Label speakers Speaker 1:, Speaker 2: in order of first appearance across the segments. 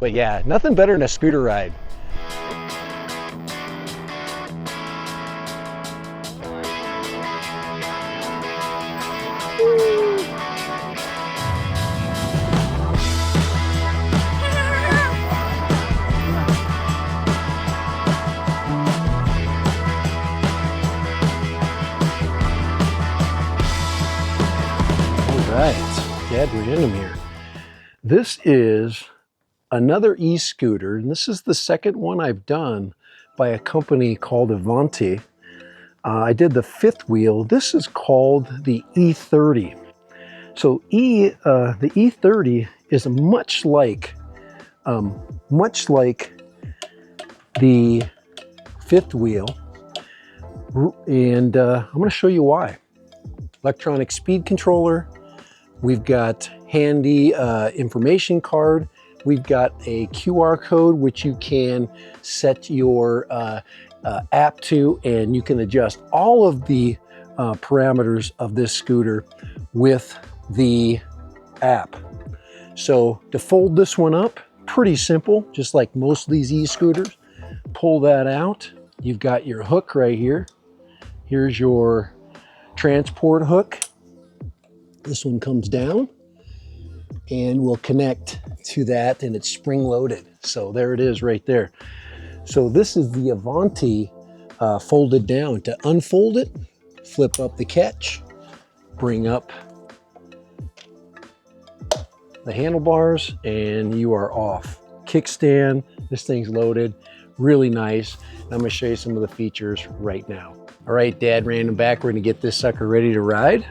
Speaker 1: But yeah, nothing better than a scooter ride. Right, Dad, we're in them here. This is another e-scooter, and this is the second one I've done by a company called Invanti. I did the fifth wheel. This is called the E30. So the E30 is much like the fifth wheel, and I'm going to show you why. Electronic speed controller. We've got handy information card. We've got a QR code which you can set your app to, and you can adjust all of the parameters of this scooter with the app. So to fold this one up, pretty simple, just like most of these e-scooters. Pull that out. You've got your hook right here. Here's your transport hook. This one comes down and will connect to that, and it's spring loaded. So there it is right there. So this is the Avante folded down. To unfold it, flip up the catch, bring up the handlebars, and you are off. Kickstand, this thing's loaded, really nice. And I'm gonna show you some of the features right now. All right, Dad ran them back. We're gonna get this sucker ready to ride.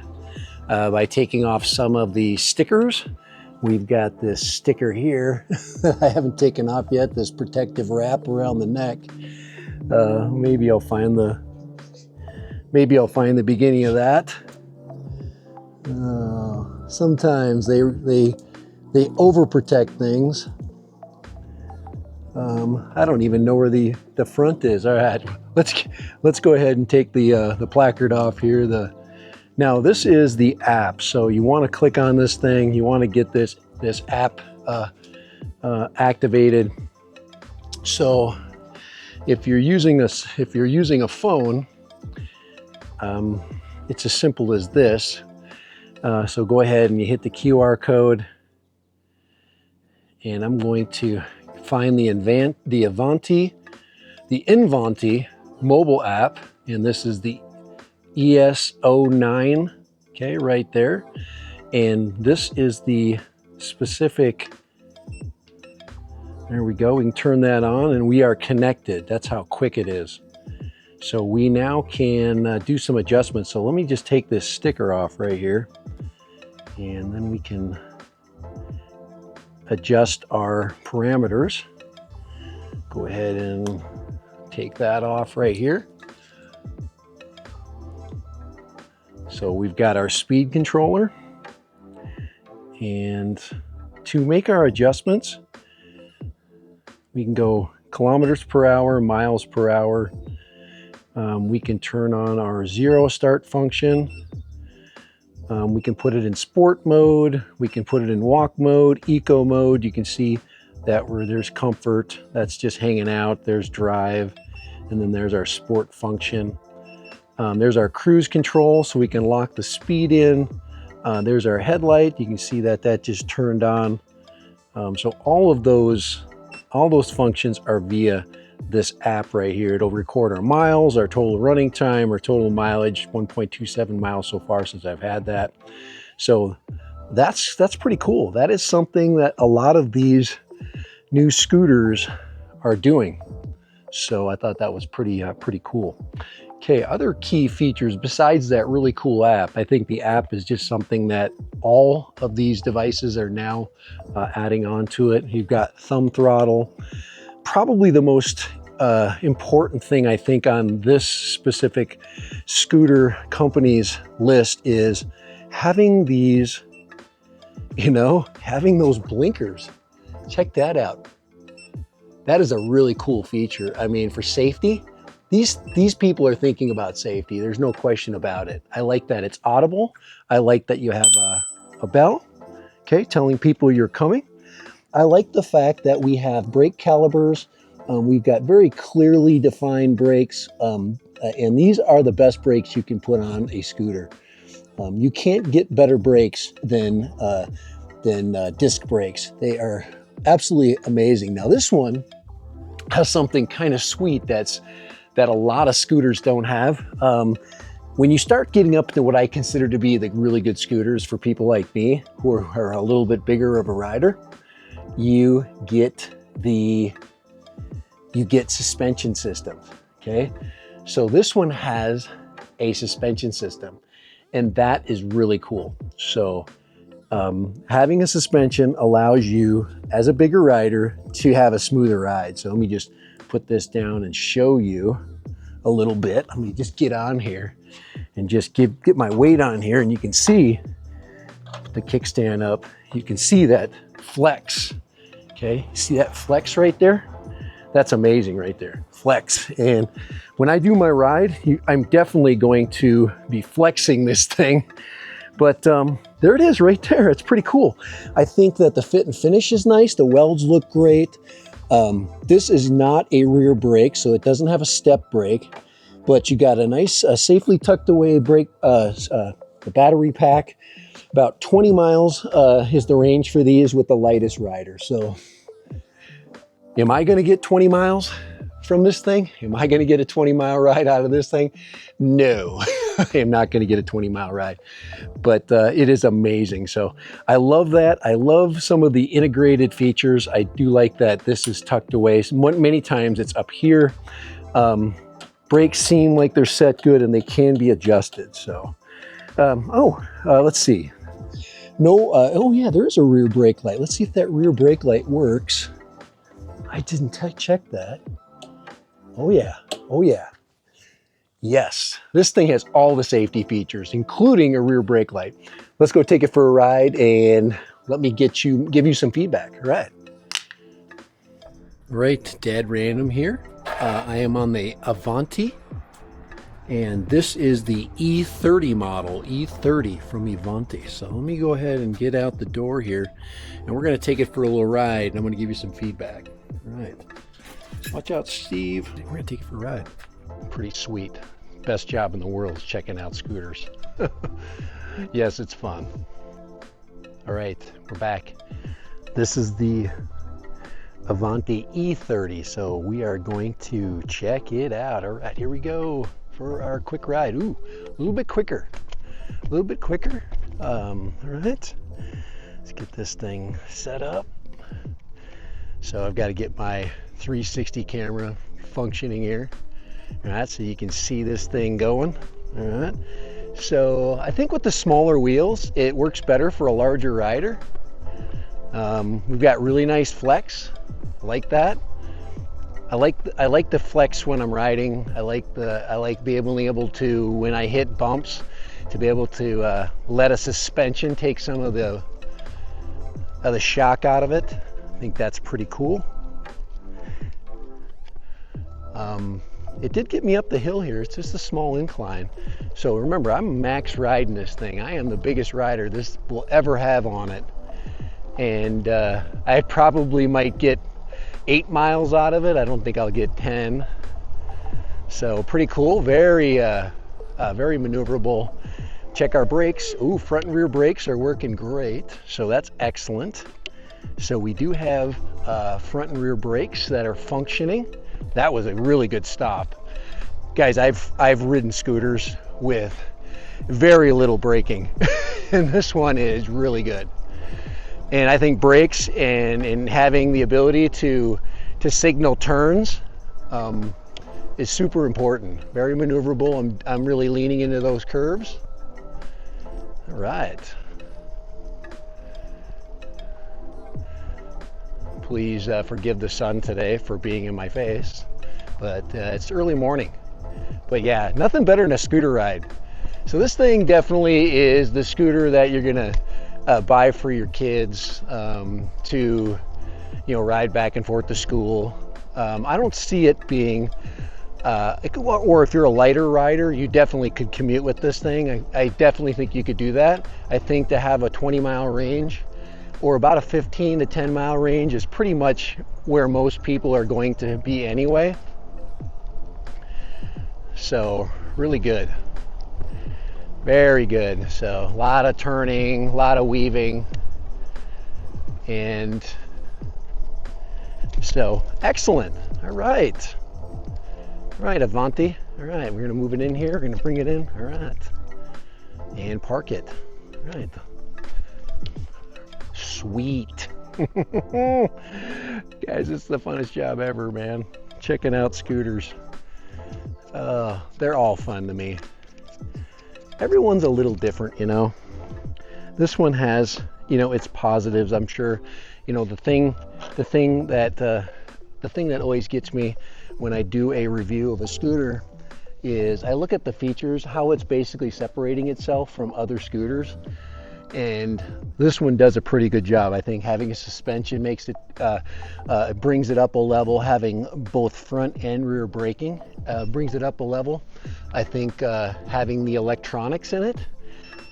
Speaker 1: By taking off some of the stickers. We've got this sticker here that I haven't taken off yet, this protective wrap around the neck. Maybe I'll find the beginning of that. Sometimes they overprotect things. I don't even know where the front is. All right, let's go ahead and take the placard off here. Now this is the app, so you want to click on this thing. You want to get this app activated. So if you're using a phone, it's as simple as this. So go ahead and you hit the QR code, and I'm going to find the Invanti mobile app, and this is the ES09, okay, right there. And this is the specific, there we go, we can turn that on and we are connected. That's how quick it is. So we now can do some adjustments. So let me just take this sticker off right here, and then we can adjust our parameters. Go ahead and take that off right here. So we've got our speed controller, and to make our adjustments, we can go kilometers per hour, miles per hour. We can turn on our zero start function. We can put it in sport mode. We can put it in walk mode, eco mode. You can see that where there's comfort, that's just hanging out. There's drive, and then there's our sport function. There's our cruise control, so we can lock the speed in. There's our headlight. You can see that just turned on. So all those functions are via this app right here. It'll record our miles, our total running time, our total mileage, 1.27 miles so far since I've had that. So that's pretty cool. That is something that a lot of these new scooters are doing. So I thought that was pretty cool. Okay, other key features besides that really cool app, I think the app is just something that all of these devices are now adding on to it. You've got thumb throttle. Probably the most important thing I think on this specific scooter company's list is having these, having those blinkers. Check that out. That is a really cool feature. I mean, for safety, these people are thinking about safety. There's no question about it. I like that it's audible. I like that you have a bell, okay, telling people you're coming. I like the fact that we have brake calibers. We've got very clearly defined brakes, and these are the best brakes you can put on a scooter. You can't get better brakes than disc brakes. They are absolutely amazing. Now this one has something kind of sweet that a lot of scooters don't have. When you start getting up to what I consider to be the really good scooters for people like me who are a little bit bigger of a rider, you get suspension systems, okay? So this one has a suspension system, and that is really cool. So having a suspension allows you, as a bigger rider, to have a smoother ride. So let me just put this down and show you a little bit. Let me just get on here and just get my weight on here, and you can see, put the kickstand up, you can see that flex. Okay, see that flex right there? That's amazing right there, flex. And when I do my ride, I'm definitely going to be flexing this thing. But there it is right there. It's pretty cool. I think that the fit and finish is nice. The welds look great. This is not a rear brake, so it doesn't have a step brake, but you got a nice, safely tucked away brake, the battery pack. About 20 miles is the range for these with the lightest rider. So am I gonna get 20 miles from this thing? Am I gonna get a 20-mile ride out of this thing? No, I am not gonna get a 20-mile ride, but it is amazing. So I love that. I love some of the integrated features. I do like that this is tucked away. Many times it's up here. Brakes seem like they're set good and they can be adjusted. So, let's see. No, oh yeah, there is a rear brake light. Let's see if that rear brake light works. I didn't check that. Oh yeah, oh yeah. Yes, this thing has all the safety features, including a rear brake light. Let's go take it for a ride and let me give you some feedback. All right. Right, Dad Random here. I am on the Avante, and this is the E30 model, E30 from Invanti. So let me go ahead and get out the door here, and we're gonna take it for a little ride, and I'm gonna give you some feedback. All right, watch out, Steve. We're gonna take it for a ride. Pretty sweet. Best job in the world is checking out scooters. Yes, it's fun. All right, we're back. This is the Avante E30, so we are going to check it out. All right, here we go for our quick ride. Ooh, a little bit quicker. A little bit quicker. All right, let's get this thing set up. So I've got to get my 360 camera functioning here. All right, so you can see this thing going. All right, so I think with the smaller wheels, it works better for a larger rider. We've got really nice flex. I like that. I like the flex when I'm riding. I like being able to, when I hit bumps, to be able to let a suspension take some of the shock out of it. I think that's pretty cool. It did get me up the hill here. It's just a small incline. So remember, I'm max riding this thing. I am the biggest rider this will ever have on it. And I probably might get 8 miles out of it. I don't think I'll get 10. So pretty cool, very maneuverable. Check our brakes. Ooh, front and rear brakes are working great. So that's excellent. So we do have front and rear brakes that are functioning. That was a really good stop. Guys, I've ridden scooters with very little braking and this one is really good. And I think brakes and having the ability to signal turns is super important. Very maneuverable. I'm really leaning into those curves. All right. Please forgive the sun today for being in my face, but it's early morning. But yeah, nothing better than a scooter ride. So this thing definitely is the scooter that you're gonna buy for your kids to, ride back and forth to school. I don't see it being, or if you're a lighter rider, you definitely could commute with this thing. I definitely think you could do that. I think to have a 20-mile range or about a 15 to 10 mile range is pretty much where most people are going to be anyway. So really good, very good. So a lot of turning, a lot of weaving, and so excellent. All right, Avanti. All right, we're gonna move it in here. We're gonna bring it in. All right, and park it. All right, sweet. Guys, it's the funnest job ever, man. Checking out scooters. They're all fun to me. Everyone's a little different, you know. This one has, you know, its positives. I'm sure, you know, the thing that always gets me when I do a review of a scooter is I look at the features, how it's basically separating itself from other scooters. And this one does a pretty good job. I think having a suspension makes it, it brings it up a level. Having both front and rear braking brings it up a level. I think having the electronics in it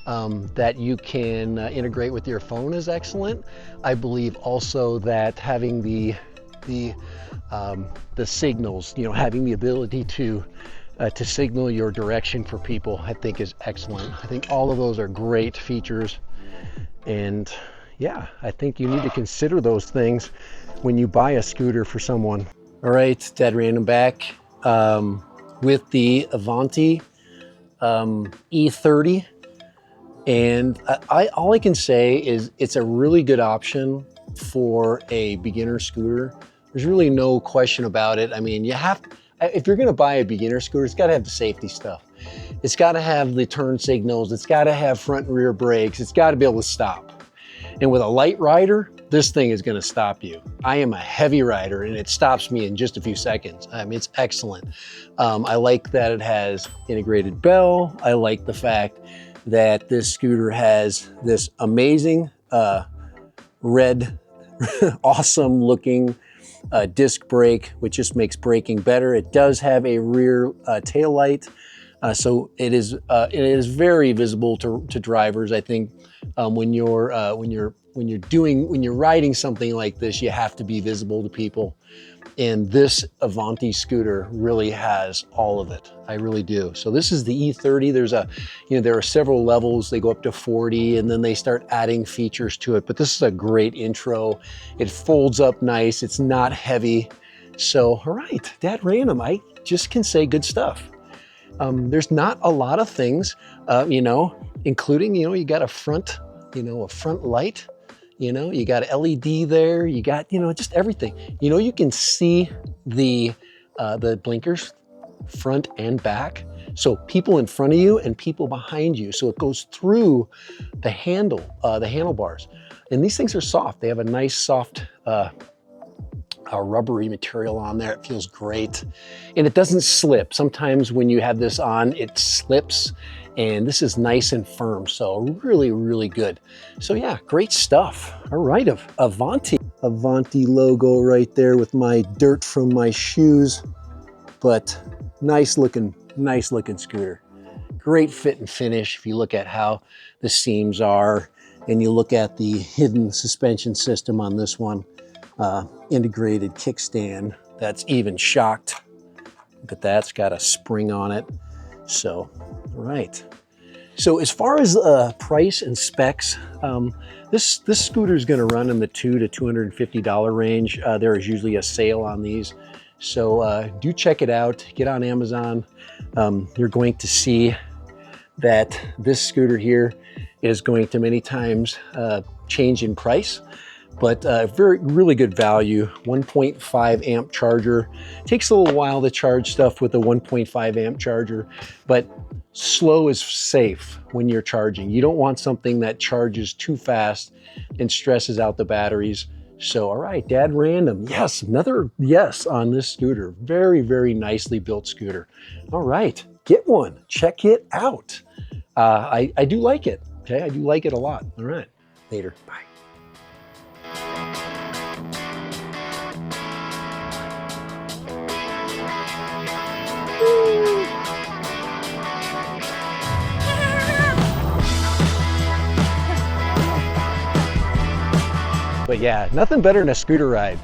Speaker 1: that you can integrate with your phone is excellent. I believe also that having the signals, you know, having the ability to signal your direction for people, I think is excellent. I think all of those are great features. And yeah, I think you need to consider those things when you buy a scooter for someone. All right, Dead Random back with the Avante E30. And all I can say is it's a really good option for a beginner scooter. There's really no question about it. I mean, if you're gonna buy a beginner scooter, it's gotta have the safety stuff. It's gotta have the turn signals. It's gotta have front and rear brakes. It's gotta be able to stop. And with a light rider, this thing is gonna stop you. I am a heavy rider and it stops me in just a few seconds. I mean, it's excellent. I like that it has integrated bell. I like the fact that this scooter has this amazing red, awesome looking disc brake, which just makes braking better. It does have a rear tail light, so it is very visible to drivers. I think when you're riding something like this, you have to be visible to people. And this Avante scooter really has all of it. I really do. So this is the E30. There are several levels. They go up to 40 and then they start adding features to it. But this is a great intro. It folds up nice. It's not heavy. So, all right, Dad Random, I just can say good stuff. There's not a lot of things, including, you got a front light. You got LED there, you got, just everything. You can see the blinkers front and back. So people in front of you and people behind you. So it goes through the handlebars. And these things are soft. They have a nice soft rubbery material on there. It feels great. And it doesn't slip. Sometimes when you have this on, it slips. And this is nice and firm, so really, really good. So yeah, great stuff. All right, Avante logo right there with my dirt from my shoes, but nice looking scooter. Great fit and finish. If you look at how the seams are, and you look at the hidden suspension system on this one, integrated kickstand that's even shocked. Look at that, it's got a spring on it. So, all right. So as far as price and specs, this scooter is going to run in the $200 to $250 range. There is usually a sale on these. So do check it out. Get on Amazon. You're going to see that this scooter here is going to many times change in price. But really good value. 1.5 amp charger. Takes a little while to charge stuff with a 1.5 amp charger, but slow is safe when you're charging. You don't want something that charges too fast and stresses out the batteries. So, all right, Dad Random. Yes, another yes on this scooter. Very, very nicely built scooter. All right, get one. Check it out. I do like it. Okay, I do like it a lot. All right, later. Bye. But yeah, nothing better than a scooter ride.